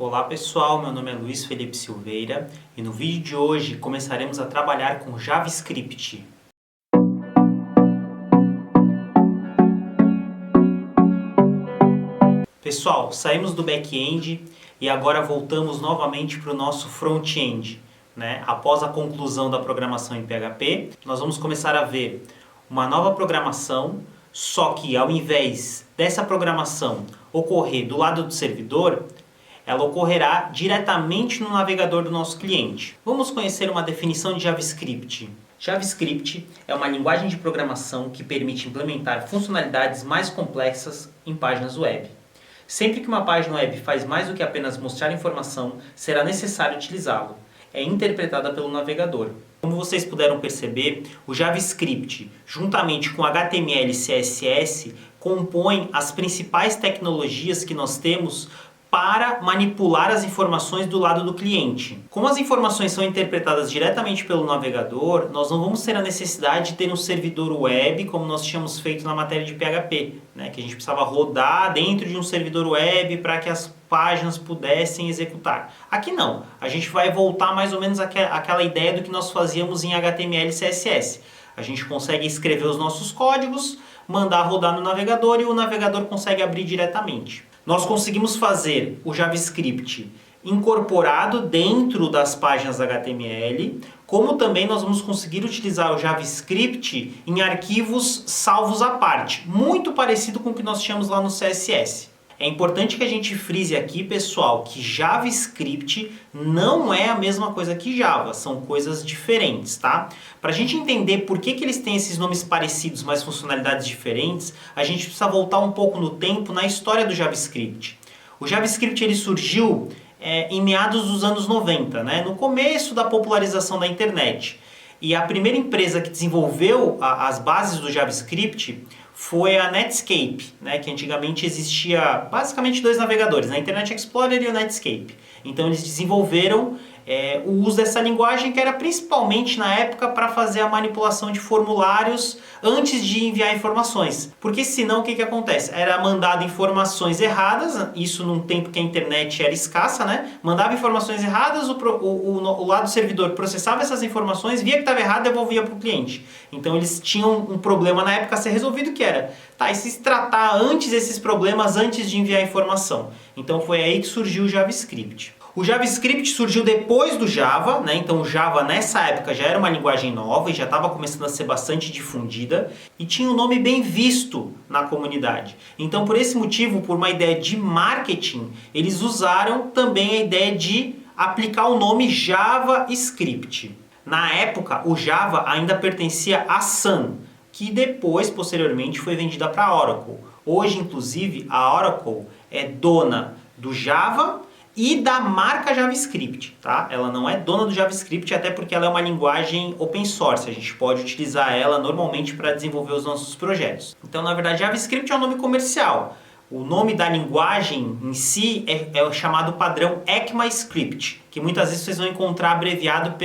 Olá pessoal, meu nome é Luiz Felipe Silveira e no vídeo de hoje começaremos a trabalhar com JavaScript. Pessoal, saímos do back-end e agora voltamos novamente para o nosso front-end. Após a conclusão da programação em PHP, nós vamos começar a ver uma nova programação, só que ao invés dessa programação ocorrer do lado do servidor, ela ocorrerá diretamente no navegador do nosso cliente. Vamos conhecer uma definição de JavaScript. JavaScript é uma linguagem de programação que permite implementar funcionalidades mais complexas em páginas web. Sempre que uma página web faz mais do que apenas mostrar informação, será necessário utilizá-lo. É interpretada pelo navegador. Como vocês puderam perceber, o JavaScript, juntamente com HTML e CSS, compõem as principais tecnologias que nós temos para manipular as informações do lado do cliente. Como as informações são interpretadas diretamente pelo navegador, nós não vamos ter a necessidade de ter um servidor web como nós tínhamos feito na matéria de PHP, que a gente precisava rodar dentro de um servidor web para que as páginas pudessem executar. Aqui não, a gente vai voltar mais ou menos àquela ideia do que nós fazíamos em HTML e CSS. A gente consegue escrever os nossos códigos, mandar rodar no navegador e o navegador consegue abrir diretamente. Nós conseguimos fazer o JavaScript incorporado dentro das páginas HTML, como também nós vamos conseguir utilizar o JavaScript em arquivos salvos à parte, muito parecido com o que nós tínhamos lá no CSS. É importante que a gente frise aqui, pessoal, que JavaScript não é a mesma coisa que Java, são coisas diferentes, tá? Para a gente entender por que eles têm esses nomes parecidos, mas funcionalidades diferentes, a gente precisa voltar um pouco no tempo na história do JavaScript. O JavaScript ele surgiu em meados dos anos 90, no começo da popularização da internet. E a primeira empresa que desenvolveu as bases do JavaScript foi a Netscape, que antigamente existia basicamente dois navegadores, a Internet Explorer e o Netscape. Então eles desenvolveram o uso dessa linguagem que era principalmente na época para fazer a manipulação de formulários antes de enviar informações. Porque senão o que acontece? Era mandado informações erradas, isso num tempo que a internet era escassa, mandava informações erradas, o lado do servidor processava essas informações, via que estava errado e devolvia para o cliente. Então eles tinham um problema na época a ser resolvido que era, e se tratar antes esses problemas antes de enviar a informação. Então foi aí que surgiu o JavaScript. O JavaScript surgiu depois do Java, então o Java nessa época já era uma linguagem nova e já estava começando a ser bastante difundida e tinha um nome bem visto na comunidade. Então por esse motivo, por uma ideia de marketing, eles usaram também a ideia de aplicar o nome JavaScript. Na época, o Java ainda pertencia à Sun, que depois, posteriormente, foi vendida para a Oracle. Hoje, inclusive, a Oracle é dona do Java e da marca JavaScript, tá? Ela não é dona do JavaScript, até porque ela é uma linguagem open source. A gente pode utilizar ela normalmente para desenvolver os nossos projetos. Então, na verdade, JavaScript é um nome comercial. O nome da linguagem em si é o chamado padrão ECMAScript, que muitas vezes vocês vão encontrar abreviado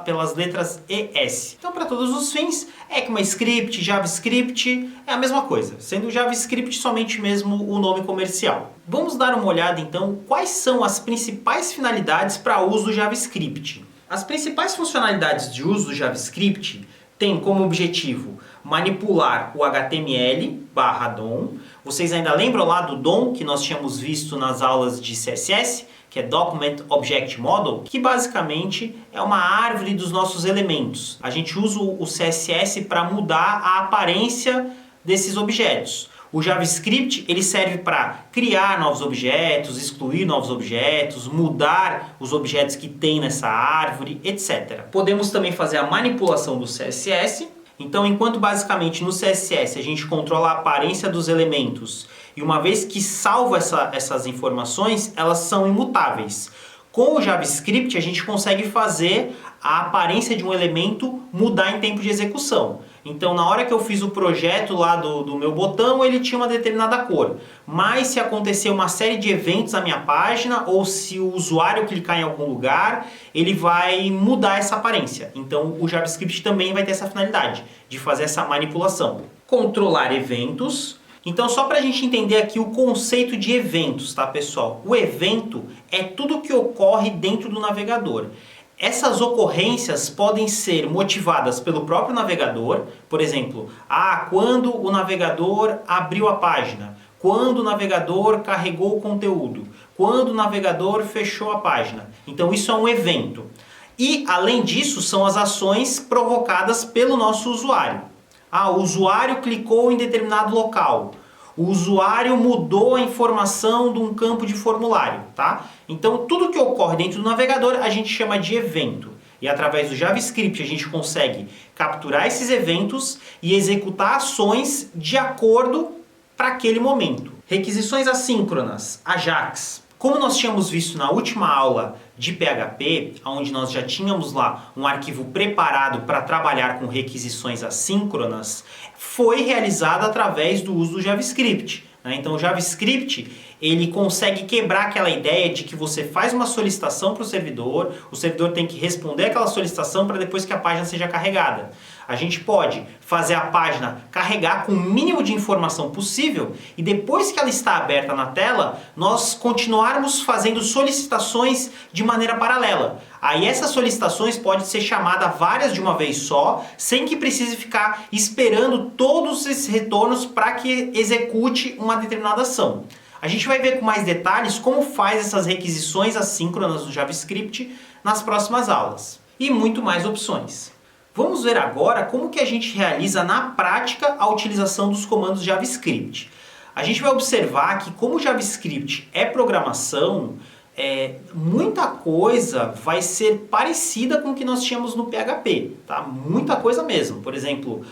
pelas letras ES. Então, para todos os fins, ECMAScript, JavaScript é a mesma coisa, sendo o JavaScript somente mesmo o nome comercial. Vamos dar uma olhada então quais são as principais finalidades para o uso do JavaScript. As principais funcionalidades de uso do JavaScript têm como objetivo manipular o HTML/DOM. Vocês ainda lembram lá do DOM que nós tínhamos visto nas aulas de CSS, que é Document Object Model, que basicamente é uma árvore dos nossos elementos. A gente usa o CSS para mudar a aparência desses objetos. O JavaScript ele serve para criar novos objetos, excluir novos objetos, mudar os objetos que tem nessa árvore, etc. Podemos também fazer a manipulação do CSS. Então, enquanto basicamente no CSS a gente controla a aparência dos elementos e uma vez que salva essas informações, elas são imutáveis. Com o JavaScript a gente consegue fazer a aparência de um elemento mudar em tempo de execução. Então, na hora que eu fiz o projeto lá do meu botão, ele tinha uma determinada cor. Mas se acontecer uma série de eventos na minha página, ou se o usuário clicar em algum lugar, ele vai mudar essa aparência. Então, o JavaScript também vai ter essa finalidade, de fazer essa manipulação. Controlar eventos Então, só para a gente entender aqui o conceito de eventos, tá, pessoal? O evento é tudo que ocorre dentro do navegador. Essas ocorrências podem ser motivadas pelo próprio navegador, por exemplo, quando o navegador abriu a página, quando o navegador carregou o conteúdo, quando o navegador fechou a página. Então isso é um evento. E além disso são as ações provocadas pelo nosso usuário. O usuário clicou em determinado local. O usuário mudou a informação de um campo de formulário, tá? Então tudo que ocorre dentro do navegador a gente chama de evento. E através do JavaScript a gente consegue capturar esses eventos e executar ações de acordo para aquele momento. Requisições assíncronas, AJAX. Como nós tínhamos visto na última aula de PHP, onde nós já tínhamos lá um arquivo preparado para trabalhar com requisições assíncronas, foi realizado através do uso do JavaScript. Então o JavaScript ele consegue quebrar aquela ideia de que você faz uma solicitação para o servidor tem que responder aquela solicitação para depois que a página seja carregada. A gente pode fazer a página carregar com o mínimo de informação possível e depois que ela está aberta na tela, nós continuarmos fazendo solicitações de maneira paralela. Aí essas solicitações podem ser chamadas várias de uma vez só, sem que precise ficar esperando todos esses retornos para que execute uma determinada ação. A gente vai ver com mais detalhes como faz essas requisições assíncronas do JavaScript nas próximas aulas. E muito mais opções. Vamos ver agora como que a gente realiza na prática a utilização dos comandos JavaScript. A gente vai observar que como o JavaScript é programação, muita coisa vai ser parecida com o que nós tínhamos no PHP, tá? Muita coisa mesmo. Por exemplo,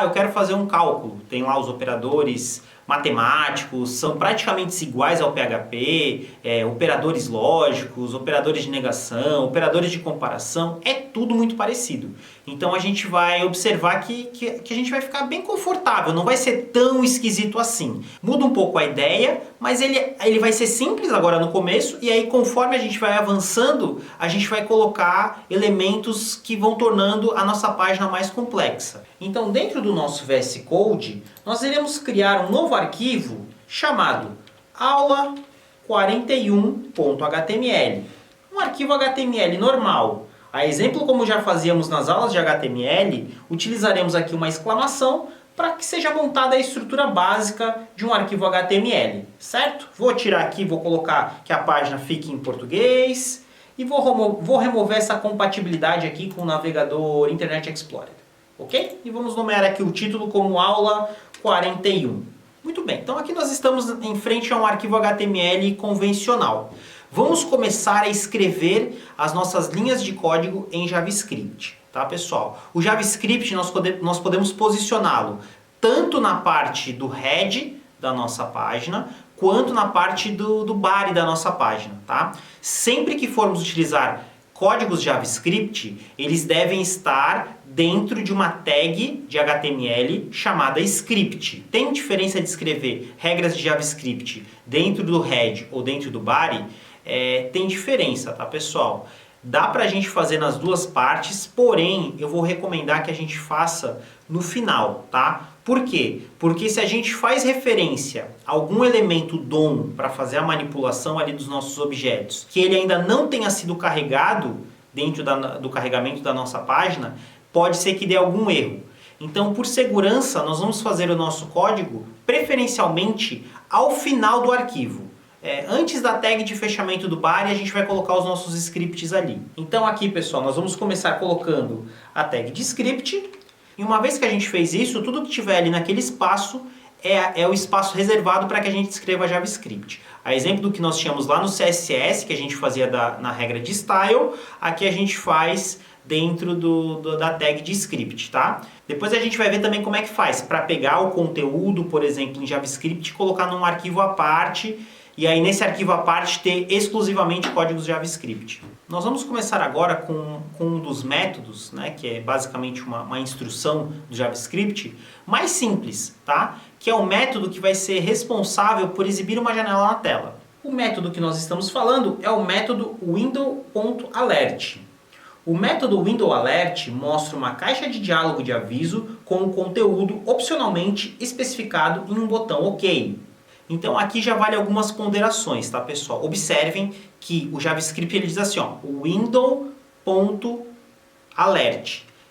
eu quero fazer um cálculo, tem lá os operadores matemáticos, são praticamente iguais ao PHP, operadores lógicos, operadores de negação, operadores de comparação, é tudo muito parecido. Então a gente vai observar que a gente vai ficar bem confortável, não vai ser tão esquisito assim. Muda um pouco a ideia, mas ele vai ser simples agora no começo, e aí conforme a gente vai avançando, a gente vai colocar elementos que vão tornando a nossa página mais complexa. Então dentro do nosso VS Code, nós iremos criar um novo arquivo chamado aula41.html. Um arquivo HTML normal. A exemplo como já fazíamos nas aulas de HTML, utilizaremos aqui uma exclamação para que seja montada a estrutura básica de um arquivo HTML, certo? Vou tirar aqui, vou colocar que a página fique em português e vou remover essa compatibilidade aqui com o navegador Internet Explorer, ok? E vamos nomear aqui o título como aula 41. Muito bem, então aqui nós estamos em frente a um arquivo HTML convencional. Vamos começar a escrever as nossas linhas de código em JavaScript, tá, pessoal? O JavaScript nós podemos posicioná-lo tanto na parte do head da nossa página, quanto na parte do body da nossa página, tá? Sempre que formos utilizar códigos JavaScript, eles devem estar dentro de uma tag de HTML chamada script. Tem diferença de escrever regras de JavaScript dentro do head ou dentro do body? Tem diferença, tá, pessoal? Dá pra gente fazer nas duas partes, porém eu vou recomendar que a gente faça no final, tá? Por quê? Porque se a gente faz referência a algum elemento DOM para fazer a manipulação ali dos nossos objetos, que ele ainda não tenha sido carregado dentro do carregamento da nossa página, pode ser que dê algum erro. Então, por segurança, nós vamos fazer o nosso código preferencialmente ao final do arquivo. Antes da tag de fechamento do body, a gente vai colocar os nossos scripts ali. Então aqui, pessoal, nós vamos começar colocando a tag de script. E uma vez que a gente fez isso, tudo que tiver ali naquele espaço é o espaço reservado para que a gente escreva JavaScript. A exemplo do que nós tínhamos lá no CSS, que a gente fazia na regra de style, aqui a gente faz dentro da tag de script, tá? Depois a gente vai ver também como é que faz para pegar o conteúdo, por exemplo, em JavaScript e colocar num arquivo à parte, e aí nesse arquivo à parte ter exclusivamente códigos JavaScript. Nós vamos começar agora com um dos métodos, né, que é basicamente uma instrução do JavaScript, mais simples, tá? Que é o método que vai ser responsável por exibir uma janela na tela. O método que nós estamos falando é o método window.alert. O método WindowAlert mostra uma caixa de diálogo de aviso com o conteúdo opcionalmente especificado em um botão OK. Então aqui já vale algumas ponderações, tá, pessoal? Observem que o JavaScript ele diz assim, ó, window.alert.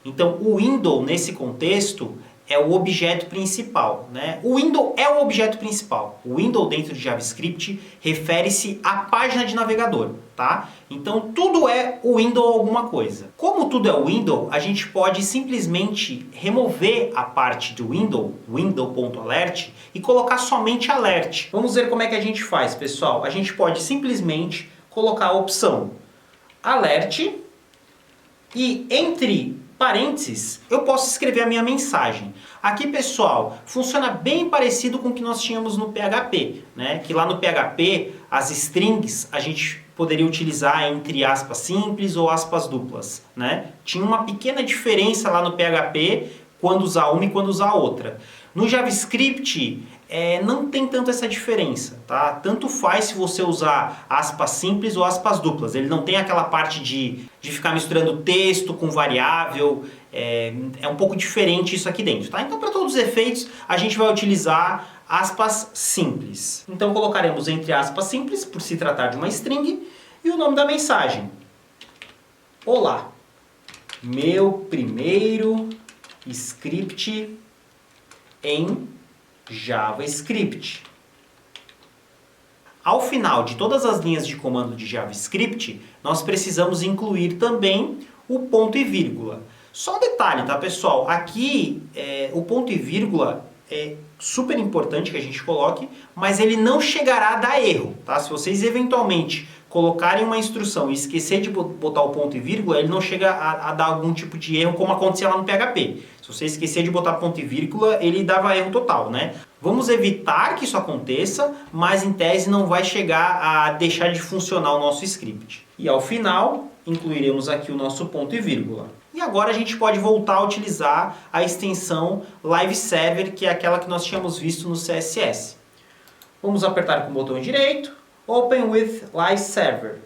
Então o window nesse contexto é o objeto principal, né? O window é o objeto principal. O window dentro de JavaScript refere-se à página de navegador, tá? Então tudo é o window alguma coisa. Como tudo é o window, a gente pode simplesmente remover a parte do window, window.alert, e colocar somente alert. Vamos ver como é que a gente faz, pessoal. A gente pode simplesmente colocar a opção alert e entre parênteses, eu posso escrever a minha mensagem. Aqui, pessoal, funciona bem parecido com o que nós tínhamos no PHP, né? Que lá no PHP, as strings a gente poderia utilizar entre aspas simples ou aspas duplas, né? Tinha uma pequena diferença lá no PHP quando usar uma e quando usar a outra. No JavaScript, não tem tanto essa diferença, tá? Tanto faz se você usar aspas simples ou aspas duplas. Ele não tem aquela parte de ficar misturando texto com variável. É um pouco diferente isso aqui dentro, tá? Então, para todos os efeitos, a gente vai utilizar aspas simples. Então, colocaremos entre aspas simples, por se tratar de uma string, e o nome da mensagem. Olá, meu primeiro script em JavaScript. Ao final de todas as linhas de comando de JavaScript, nós precisamos incluir também o ponto e vírgula. Só um detalhe, tá, pessoal? Aqui, o ponto e vírgula é super importante que a gente coloque, mas ele não chegará a dar erro, tá? Se vocês eventualmente colocarem uma instrução e esquecer de botar o ponto e vírgula, ele não chega a dar algum tipo de erro, como acontecia lá no PHP. Se você esquecer de botar ponto e vírgula, ele dava erro total, né? Vamos evitar que isso aconteça, mas em tese não vai chegar a deixar de funcionar o nosso script. E ao final, incluiremos aqui o nosso ponto e vírgula. E agora a gente pode voltar a utilizar a extensão Live Server, que é aquela que nós tínhamos visto no CSS. Vamos apertar com o botão direito, Open with Live Server.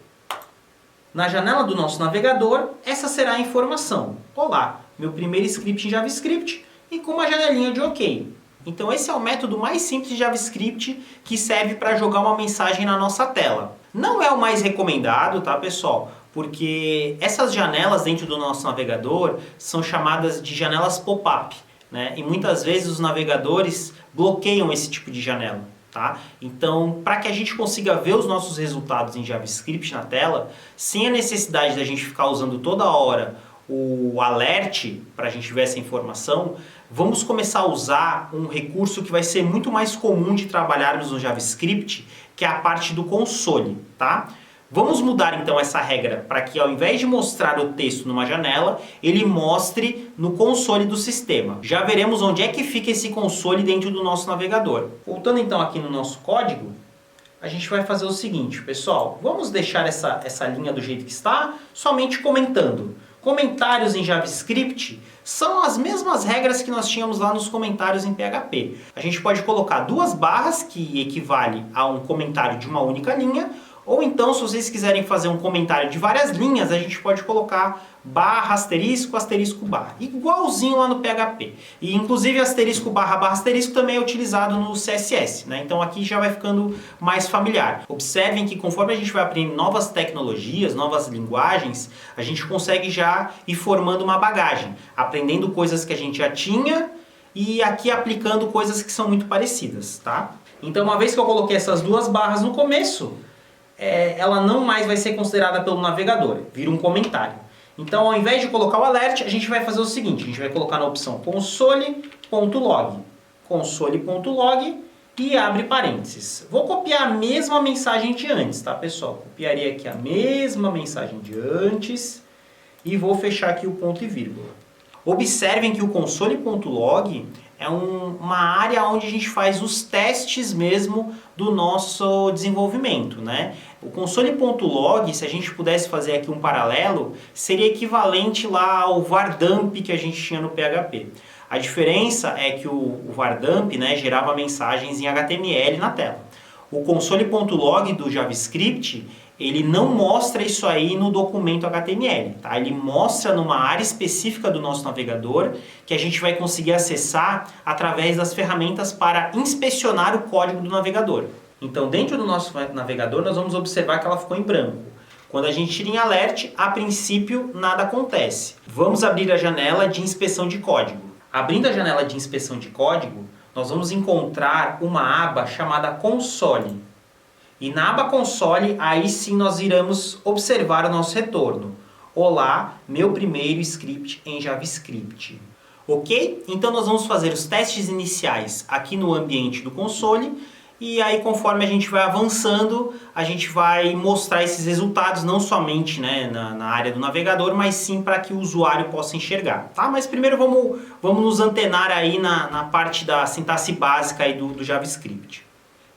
Na janela do nosso navegador, essa será a informação. Olá, meu primeiro script em JavaScript e com uma janelinha de OK. Então esse é o método mais simples de JavaScript que serve para jogar uma mensagem na nossa tela. Não é o mais recomendado, tá, pessoal? Porque essas janelas dentro do nosso navegador são chamadas de janelas pop-up, né? E muitas vezes os navegadores bloqueiam esse tipo de janela. Tá? Então, para que a gente consiga ver os nossos resultados em JavaScript na tela, sem a necessidade da gente ficar usando toda hora o alert para a gente ver essa informação, vamos começar a usar um recurso que vai ser muito mais comum de trabalharmos no JavaScript, que é a parte do console, tá? Vamos mudar então essa regra para que ao invés de mostrar o texto numa janela, ele mostre no console do sistema. Já veremos onde é que fica esse console dentro do nosso navegador. Voltando então aqui no nosso código, a gente vai fazer o seguinte, pessoal. Vamos deixar essa linha do jeito que está, somente comentando. Comentários em JavaScript são as mesmas regras que nós tínhamos lá nos comentários em PHP. A gente pode colocar duas barras, que equivale a um comentário de uma única linha, ou então, se vocês quiserem fazer um comentário de várias linhas, a gente pode colocar barra, asterisco, asterisco, barra. Igualzinho lá no PHP. E inclusive asterisco, barra, barra, asterisco também é utilizado no CSS, né? Então aqui já vai ficando mais familiar. Observem que conforme a gente vai aprendendo novas tecnologias, novas linguagens, a gente consegue já ir formando uma bagagem. Aprendendo coisas que a gente já tinha e aqui aplicando coisas que são muito parecidas, tá? Então uma vez que eu coloquei essas duas barras no começo, ela não mais vai ser considerada pelo navegador, vira um comentário. Então, ao invés de colocar o alert, a gente vai fazer o seguinte, a gente vai colocar na opção console.log, console.log e abre parênteses. Vou copiar a mesma mensagem de antes, tá, pessoal? Copiaria aqui a mesma mensagem de antes e vou fechar aqui o ponto e vírgula. Observem que o console.log é uma área onde a gente faz os testes mesmo do nosso desenvolvimento, né? O console.log, se a gente pudesse fazer aqui um paralelo, seria equivalente lá ao vardump que a gente tinha no PHP. A diferença é que o vardump, né, gerava mensagens em HTML na tela. O console.log do JavaScript, ele não mostra isso aí no documento HTML, tá? Ele mostra numa área específica do nosso navegador que a gente vai conseguir acessar através das ferramentas para inspecionar o código do navegador. Então, dentro do nosso navegador, nós vamos observar que ela ficou em branco. Quando a gente tira em alert, a princípio nada acontece. Vamos abrir a janela de inspeção de código. Abrindo a janela de inspeção de código, nós vamos encontrar uma aba chamada Console. E na aba Console, aí sim nós iremos observar o nosso retorno. Olá, meu primeiro script em JavaScript. Ok? Então nós vamos fazer os testes iniciais aqui no ambiente do console. E aí, conforme a gente vai avançando, a gente vai mostrar esses resultados não somente, né, na área do navegador, mas sim para que o usuário possa enxergar. Tá? Mas primeiro vamos nos antenar aí na parte da sintaxe básica aí do JavaScript.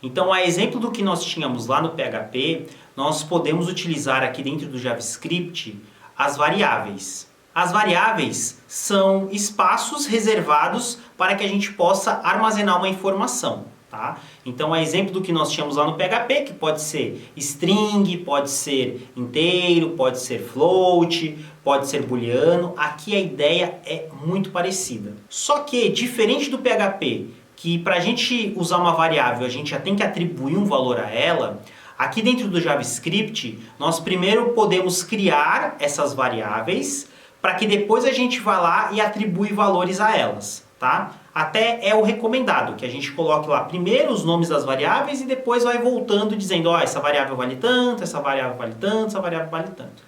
Então, a exemplo do que nós tínhamos lá no PHP, nós podemos utilizar aqui dentro do JavaScript as variáveis. As variáveis são espaços reservados para que a gente possa armazenar uma informação. Tá? Então, a exemplo do que nós tínhamos lá no PHP, que pode ser string, pode ser inteiro, pode ser float, pode ser booleano, aqui a ideia é muito parecida. Só que, diferente do PHP, que para a gente usar uma variável a gente já tem que atribuir um valor a ela, aqui dentro do JavaScript nós primeiro podemos criar essas variáveis para que depois a gente vá lá e atribui valores a elas. Tá? Até é o recomendado, que a gente coloque lá primeiro os nomes das variáveis e depois vai voltando dizendo, ó, essa variável vale tanto, essa variável vale tanto, essa variável vale tanto.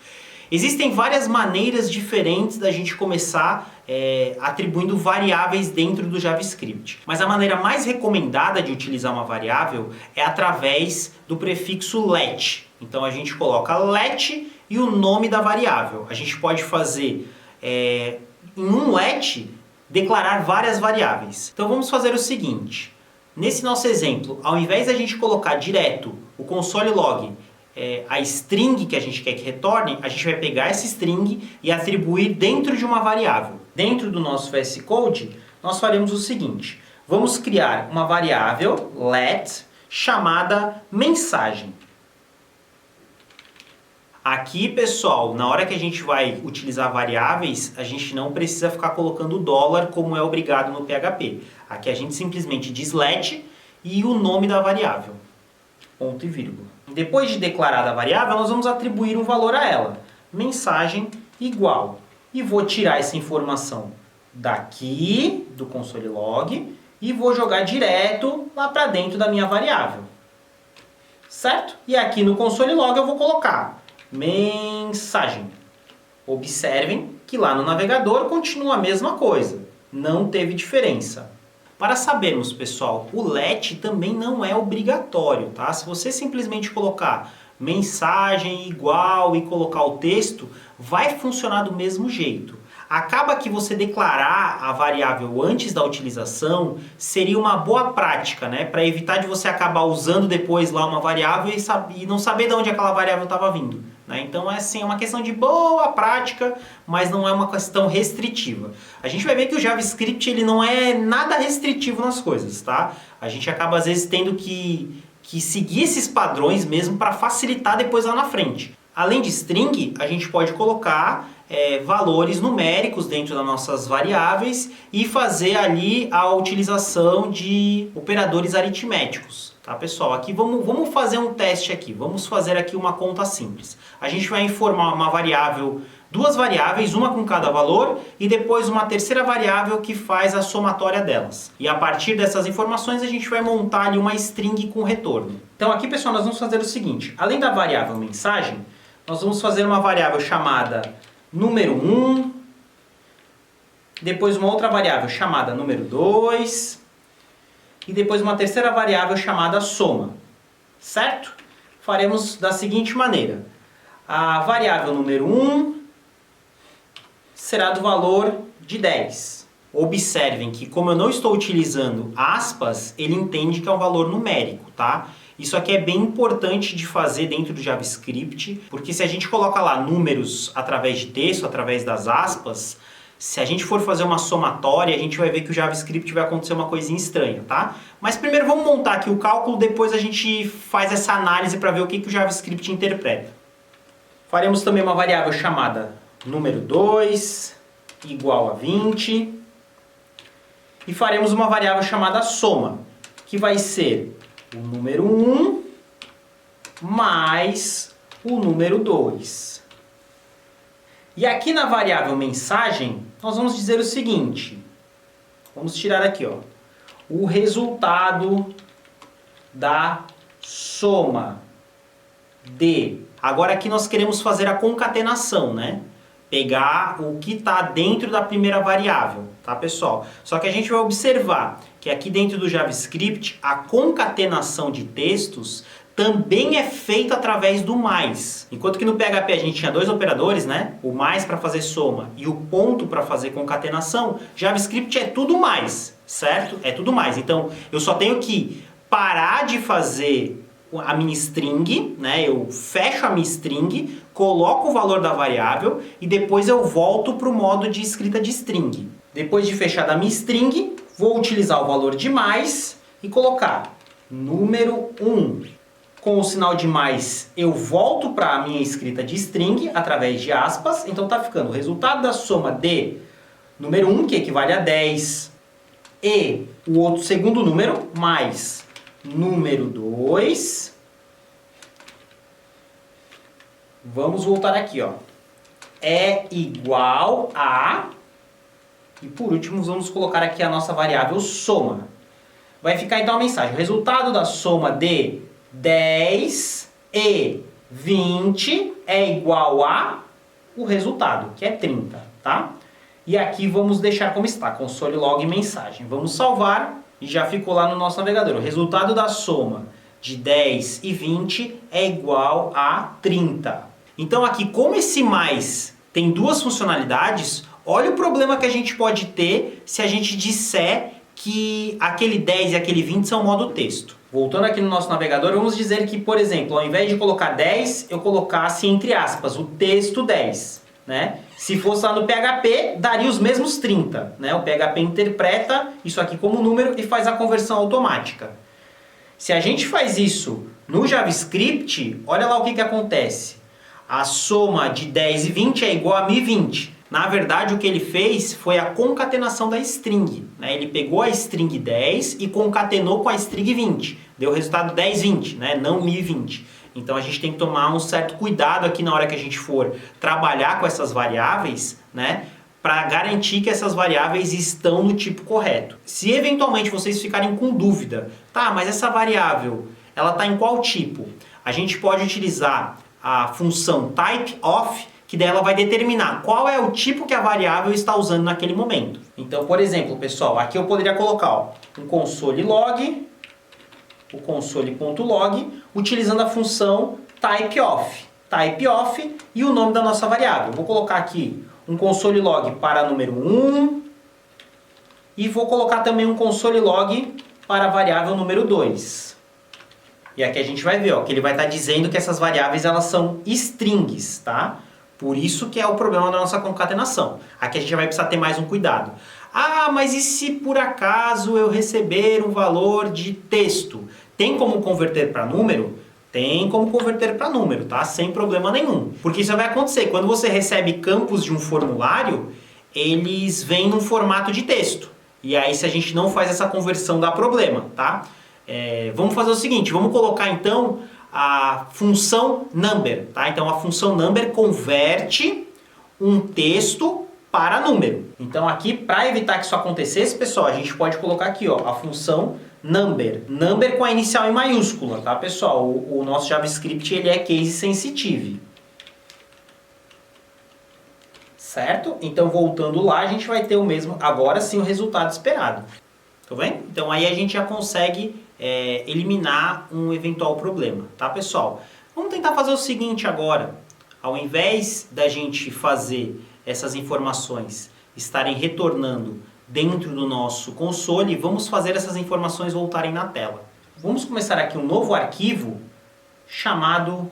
Existem várias maneiras diferentes da gente começar atribuindo variáveis dentro do JavaScript. Mas a maneira mais recomendada de utilizar uma variável é através do prefixo let. Então a gente coloca let e o nome da variável. A gente pode fazer em um let declarar várias variáveis. Então vamos fazer o seguinte. Nesse nosso exemplo, ao invés da gente colocar direto o console log a string que a gente quer que retorne, a gente vai pegar essa string e atribuir dentro de uma variável. Dentro do nosso VS Code, nós faremos o seguinte. Vamos criar uma variável let chamada mensagem. Aqui, pessoal, na hora que a gente vai utilizar variáveis, a gente não precisa ficar colocando dólar como é obrigado no PHP. Aqui a gente simplesmente diz let e o nome da variável. Ponto e vírgula. Depois de declarada a variável, nós vamos atribuir um valor a ela. Mensagem igual. E vou tirar essa informação daqui do console log e vou jogar direto lá para dentro da minha variável. Certo? E aqui no console log eu vou colocar mensagem. Observem que lá no navegador continua a mesma coisa. Não teve diferença. Para sabermos, pessoal, o let também não é obrigatório, tá? Se você simplesmente colocar mensagem igual e colocar o texto, vai funcionar do mesmo jeito. Acaba que você declarar a variável antes da utilização seria uma boa prática, né? Para evitar de você acabar usando depois lá uma variável e não saber de onde aquela variável estava vindo. Né? Então é uma questão de boa prática, mas não é uma questão restritiva. A gente vai ver que o JavaScript ele não é nada restritivo nas coisas, tá? A gente acaba às vezes tendo que seguir esses padrões mesmo para facilitar depois lá na frente. Além de string, a gente pode colocar valores numéricos dentro das nossas variáveis e fazer ali a utilização de operadores aritméticos. Tá, pessoal? Aqui vamos fazer um teste aqui. Vamos fazer aqui uma conta simples. A gente vai informar uma variável, duas variáveis, uma com cada valor e depois uma terceira variável que faz a somatória delas. E a partir dessas informações a gente vai montar ali uma string com retorno. Então aqui, pessoal, nós vamos fazer o seguinte. Além da variável mensagem, nós vamos fazer uma variável chamada número 1, depois uma outra variável chamada número 2 e depois uma terceira variável chamada soma, certo? Faremos da seguinte maneira. A variável número 1 será do valor de 10. Observem que como eu não estou utilizando aspas, ele entende que é um valor numérico, tá? Isso aqui é bem importante de fazer dentro do JavaScript, porque se a gente coloca lá números através de texto, através das aspas, Se a gente for fazer uma somatória, a gente vai ver que o JavaScript vai acontecer uma coisinha estranha, tá? Mas primeiro vamos montar aqui o cálculo, depois a gente faz essa análise para ver o que o JavaScript interpreta. Faremos também uma variável chamada número 2 igual a 20 e faremos uma variável chamada soma, que vai ser o número 1 mais o número 2. E aqui na variável mensagem, nós vamos dizer o seguinte. Vamos tirar aqui, ó, o resultado da soma de. Agora aqui nós queremos fazer a concatenação, né? Pegar o que está dentro da primeira variável, tá, pessoal? Só que a gente vai observar que aqui dentro do JavaScript, a concatenação de textos também é feita através do mais. Enquanto que no PHP a gente tinha dois operadores, né? O mais para fazer soma e o ponto para fazer concatenação, JavaScript é tudo mais, certo? É tudo mais. Então, eu só tenho que parar de fazer a minha string, né? Eu fecho a minha string, coloco o valor da variável e depois eu volto para o modo de escrita de string. Depois de fechar a minha string, vou utilizar o valor de mais e colocar número 1. Com o sinal de mais, eu volto para a minha escrita de string através de aspas. Então está ficando o resultado da soma de número 1, que equivale a 10, e o outro segundo número, mais número 2. Vamos voltar aqui, ó. É igual a... E por último, vamos colocar aqui a nossa variável soma. Vai ficar então a mensagem. O resultado da soma de 10 e 20 é igual a o resultado, que é 30, tá? E aqui vamos deixar como está, console log mensagem. Vamos salvar e já ficou lá no nosso navegador. O resultado da soma de 10 e 20 é igual a 30. Então aqui, como esse mais tem duas funcionalidades, olha o problema que a gente pode ter se a gente disser que aquele 10 e aquele 20 são modo texto. Voltando aqui no nosso navegador, vamos dizer que, por exemplo, ao invés de colocar 10, eu colocasse entre aspas o texto 10. Né? Se fosse lá no PHP, daria os mesmos 30. Né? O PHP interpreta isso aqui como número e faz a conversão automática. Se a gente faz isso no JavaScript, olha lá o que acontece. A soma de 10 e 20 é igual a 1020. Na verdade, o que ele fez foi a concatenação da string. Né? Ele pegou a string 10 e concatenou com a string 20. Deu o resultado 10, 20, né? Não 1020. Então a gente tem que tomar um certo cuidado aqui na hora que a gente for trabalhar com essas variáveis, né? Para garantir que essas variáveis estão no tipo correto. Se eventualmente vocês ficarem com dúvida, tá, mas essa variável, ela está em qual tipo? A gente pode utilizar a função typeOf, que daí ela vai determinar qual é o tipo que a variável está usando naquele momento. Então, por exemplo, pessoal, aqui eu poderia colocar, ó, um console log, o console.log, utilizando a função typeOf. TypeOf e o nome da nossa variável. Vou colocar aqui um console log para número 1 e vou colocar também um console log para a variável número 2. E aqui a gente vai ver, ó, que ele vai estar dizendo que essas variáveis elas são strings, tá? Por isso que é o problema da nossa concatenação. Aqui a gente vai precisar ter mais um cuidado. Ah, mas e se por acaso eu receber um valor de texto? Tem como converter para número? Tem como converter para número, tá? Sem problema nenhum. Porque isso vai acontecer. Quando você recebe campos de um formulário, eles vêm num formato de texto. E aí, se a gente não faz essa conversão, dá problema, tá? Vamos fazer o seguinte, vamos colocar então a função number, tá? Então a função number converte um texto para número. Então aqui, para evitar que isso acontecesse, pessoal, a gente pode colocar aqui, ó, a função number. Number com a inicial em maiúscula, tá, pessoal? O nosso JavaScript ele é case sensitive. Certo? Então voltando lá, a gente vai ter o mesmo, agora sim, o resultado esperado. Tá vendo? Então aí a gente já consegue eliminar um eventual problema, tá, pessoal? Vamos tentar fazer o seguinte agora. Ao invés da gente fazer essas informações estarem retornando dentro do nosso console, vamos fazer essas informações voltarem na tela. Vamos começar aqui um novo arquivo chamado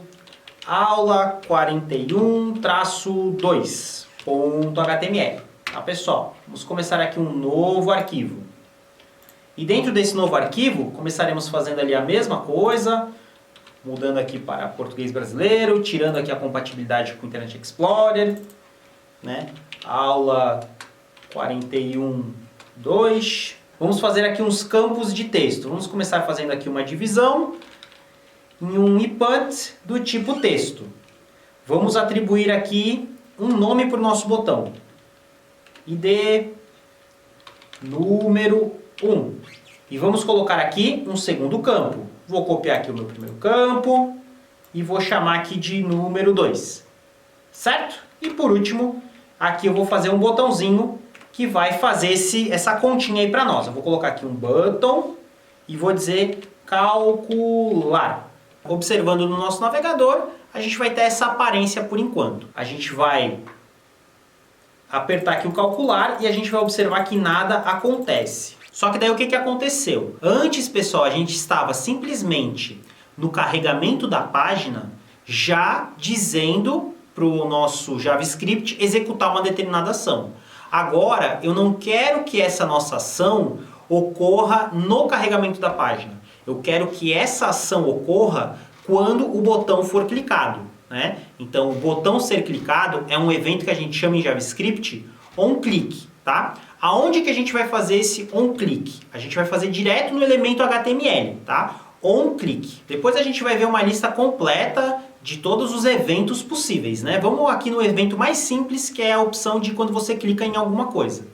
aula 41-2.html. Tá, pessoal? Vamos começar aqui um novo arquivo. E dentro desse novo arquivo, começaremos fazendo ali a mesma coisa, mudando aqui para português brasileiro, tirando aqui a compatibilidade com o Internet Explorer, né? Aula 41.2. Vamos fazer aqui uns campos de texto. Vamos começar fazendo aqui uma divisão em um input do tipo texto. Vamos atribuir aqui um nome para o nosso botão. ID número 1. E vamos colocar aqui um segundo campo. Vou copiar aqui o meu primeiro campo e vou chamar aqui de número 2. Certo? E por último, aqui eu vou fazer um botãozinho que vai fazer essa continha aí para nós. Eu vou colocar aqui um button e vou dizer calcular. Observando no nosso navegador, a gente vai ter essa aparência por enquanto. A gente vai apertar aqui o calcular e a gente vai observar que nada acontece. Só que daí o que aconteceu? Antes, pessoal, a gente estava simplesmente no carregamento da página já dizendo para o nosso JavaScript executar uma determinada ação. Agora, eu não quero que essa nossa ação ocorra no carregamento da página. Eu quero que essa ação ocorra quando o botão for clicado, né? Então, o botão ser clicado é um evento que a gente chama em JavaScript onClick, tá? Aonde que a gente vai fazer esse onClick? A gente vai fazer direto no elemento HTML, tá? OnClick. Depois a gente vai ver uma lista completa de todos os eventos possíveis, né? Vamos aqui no evento mais simples, que é a opção de quando você clica em alguma coisa.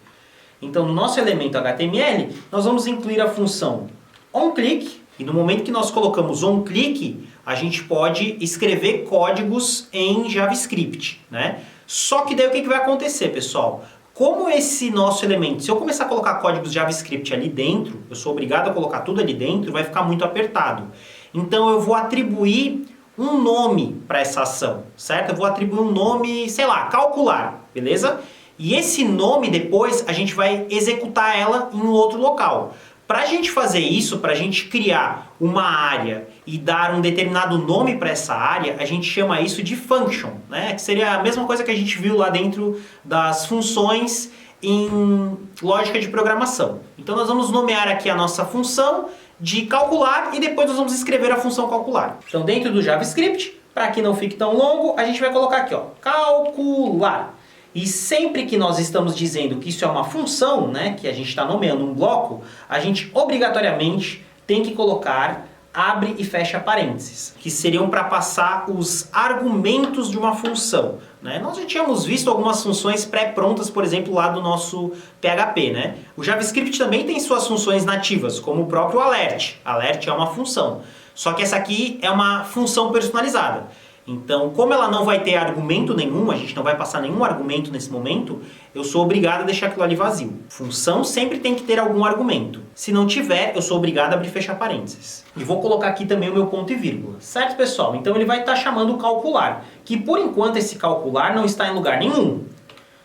Então, no nosso elemento HTML, nós vamos incluir a função onClick, e no momento que nós colocamos onClick, a gente pode escrever códigos em JavaScript, né? Só que daí o que vai acontecer, pessoal? Como esse nosso elemento, se eu começar a colocar códigos JavaScript ali dentro, eu sou obrigado a colocar tudo ali dentro, vai ficar muito apertado. Então eu vou atribuir um nome para essa ação, certo? Eu vou atribuir um nome, sei lá, calcular, beleza? E esse nome depois a gente vai executar ela em um outro local. Para a gente fazer isso, para a gente criar uma área e dar um determinado nome para essa área, a gente chama isso de function, né? Que seria a mesma coisa que a gente viu lá dentro das funções em lógica de programação. Então nós vamos nomear aqui a nossa função de calcular e depois nós vamos escrever a função calcular. Então dentro do JavaScript, para que não fique tão longo, a gente vai colocar aqui, ó, calcular. E sempre que nós estamos dizendo que isso é uma função, né, que a gente está nomeando um bloco, a gente obrigatoriamente tem que colocar abre e fecha parênteses, que seriam para passar os argumentos de uma função, né? Nós já tínhamos visto algumas funções pré-prontas, por exemplo, lá do nosso PHP, né? O JavaScript também tem suas funções nativas, como o próprio alert. Alert é uma função, só que essa aqui é uma função personalizada. Então, como ela não vai ter argumento nenhum, a gente não vai passar nenhum argumento nesse momento, eu sou obrigado a deixar aquilo ali vazio. Função sempre tem que ter algum argumento. Se não tiver, eu sou obrigado a abrir e fechar parênteses. E vou colocar aqui também o meu ponto e vírgula. Certo, pessoal? Então ele vai estar chamando o calcular, que por enquanto esse calcular não está em lugar nenhum.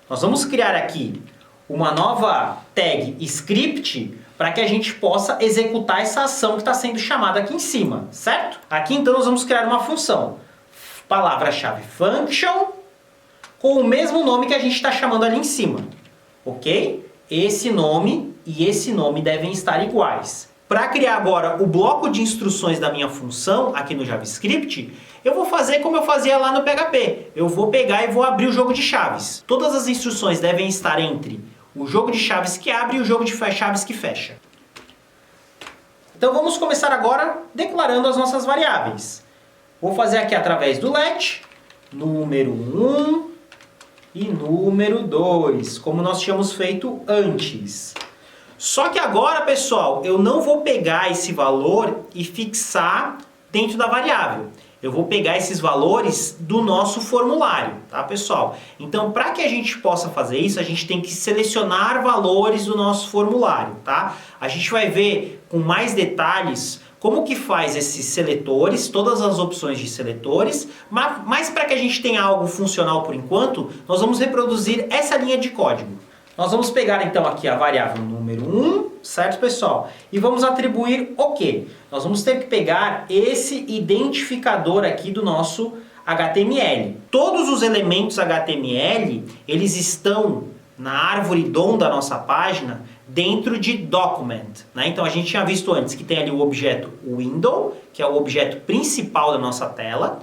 Nós vamos criar aqui uma nova tag script para que a gente possa executar essa ação que está sendo chamada aqui em cima, certo? Aqui então nós vamos criar uma função. Palavra-chave function, com o mesmo nome que a gente está chamando ali em cima, ok? Esse nome e esse nome devem estar iguais. Para criar agora o bloco de instruções da minha função aqui no JavaScript, eu vou fazer como eu fazia lá no PHP. Eu vou pegar e vou abrir o jogo de chaves. Todas as instruções devem estar entre o jogo de chaves que abre e o jogo de chaves que fecha. Então vamos começar agora declarando as nossas variáveis. Vou fazer aqui através do let, número 1 e número 2, como nós tínhamos feito antes. Só que agora, pessoal, eu não vou pegar esse valor e fixar dentro da variável. Eu vou pegar esses valores do nosso formulário, tá, pessoal? Então, para que a gente possa fazer isso, a gente tem que selecionar valores do nosso formulário, tá? A gente vai ver com mais detalhes como que faz esses seletores, todas as opções de seletores, mas para que a gente tenha algo funcional por enquanto, nós vamos reproduzir essa linha de código. Nós vamos pegar então aqui a variável número 1, certo, pessoal? E vamos atribuir o quê? Nós vamos ter que pegar esse identificador aqui do nosso HTML. Todos os elementos HTML, eles estão na árvore DOM da nossa página, dentro de Document, né? Então a gente tinha visto antes que tem ali o objeto Window, que é o objeto principal da nossa tela.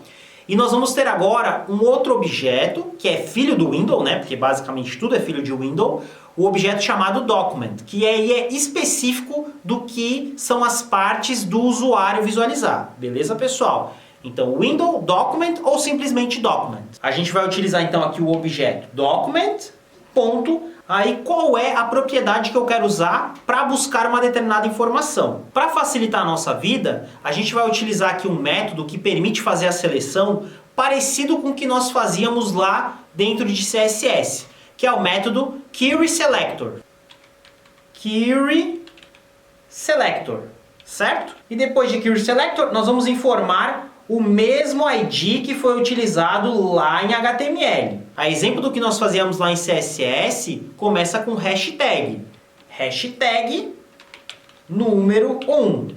E nós vamos ter agora um outro objeto, que é filho do Window, né? Porque basicamente tudo é filho de Window, o objeto chamado Document, que é específico do que são as partes do usuário visualizar. Beleza, pessoal? Então, Window, Document ou simplesmente Document. A gente vai utilizar então aqui o objeto Document, ponto. Aí qual é a propriedade que eu quero usar para buscar uma determinada informação? Para facilitar a nossa vida, a gente vai utilizar aqui um método que permite fazer a seleção parecido com o que nós fazíamos lá dentro de CSS, que é o método querySelector. querySelector, certo? E depois de querySelector, nós vamos informar o mesmo ID que foi utilizado lá em HTML. A exemplo do que nós fazíamos lá em CSS começa com hashtag. Hashtag número 1.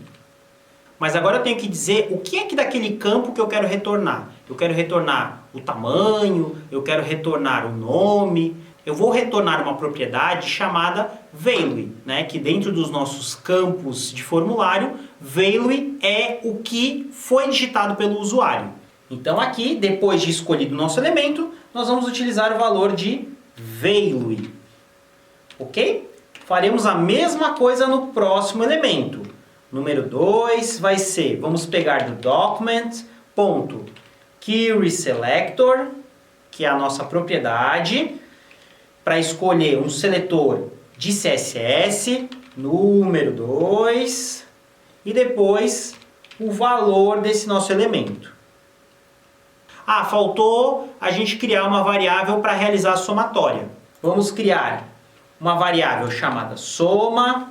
Mas agora eu tenho que dizer o que é que daquele campo que eu quero retornar. Eu quero retornar o tamanho, eu quero retornar o nome. Eu vou retornar uma propriedade chamada value, né? Que dentro dos nossos campos de formulário, value é o que foi digitado pelo usuário. Então aqui, depois de escolhido o nosso elemento, nós vamos utilizar o valor de value. Ok? Faremos a mesma coisa no próximo elemento. Número 2 vai ser, vamos pegar do document.querySelector, que é a nossa propriedade, para escolher um seletor de CSS, número 2, e depois o valor desse nosso elemento. Ah, faltou a gente criar uma variável para realizar a somatória. Vamos criar uma variável chamada soma,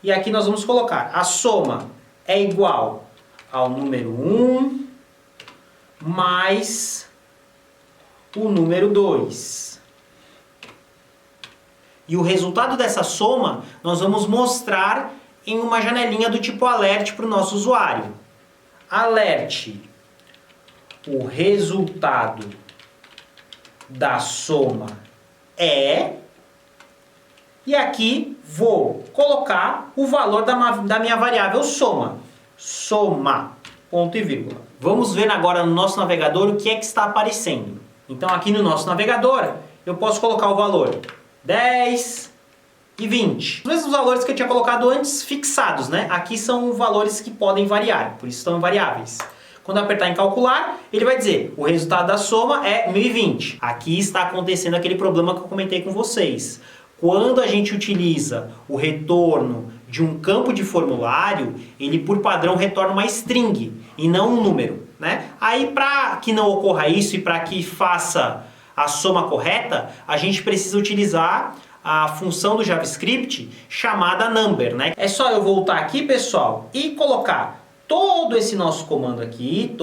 e aqui nós vamos colocar a soma é igual ao número 1 mais o número 2. E o resultado dessa soma nós vamos mostrar em uma janelinha do tipo alert para o nosso usuário. Alert, o resultado da soma é... E aqui vou colocar o valor da minha variável soma. Soma, ponto e vírgula. Vamos ver agora no nosso navegador o que é que está aparecendo. Então aqui no nosso navegador eu posso colocar o valor 10 e 20. Os mesmos valores que eu tinha colocado antes fixados, né? Aqui são valores que podem variar, por isso são variáveis. Quando eu apertar em calcular, ele vai dizer o resultado da soma é 1020. Aqui está acontecendo aquele problema que eu comentei com vocês. Quando a gente utiliza o retorno de um campo de formulário, ele por padrão retorna uma string e não um número, né? Aí para que não ocorra isso e para que faça a soma correta, a gente precisa utilizar a função do JavaScript chamada number, né? É só eu voltar aqui, pessoal, e colocar todo esse nosso comando aqui,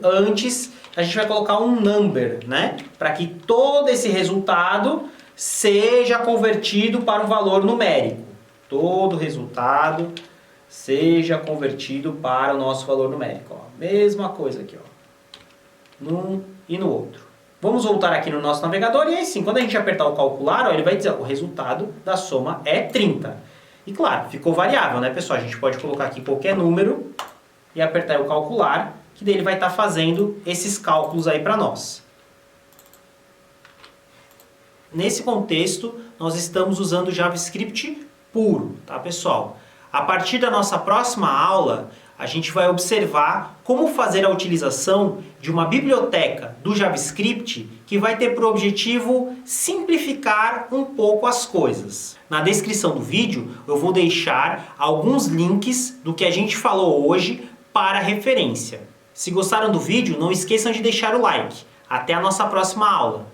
antes a gente vai colocar um number, né? Para que todo esse resultado seja convertido para um valor numérico. Todo resultado seja convertido para o nosso valor numérico. Ó. Mesma coisa aqui, ó. Num e no outro. Vamos voltar aqui no nosso navegador e aí sim, quando a gente apertar o calcular, ó, ele vai dizer ó, o resultado da soma é 30. E claro, ficou variável, né, pessoal? A gente pode colocar aqui qualquer número e apertar o calcular, que daí ele vai estar fazendo esses cálculos aí para nós. Nesse contexto, nós estamos usando JavaScript puro, tá, pessoal? A partir da nossa próxima aula, a gente vai observar como fazer a utilização de uma biblioteca do JavaScript que vai ter por objetivo simplificar um pouco as coisas. Na descrição do vídeo, eu vou deixar alguns links do que a gente falou hoje para referência. Se gostaram do vídeo, não esqueçam de deixar o like. Até a nossa próxima aula!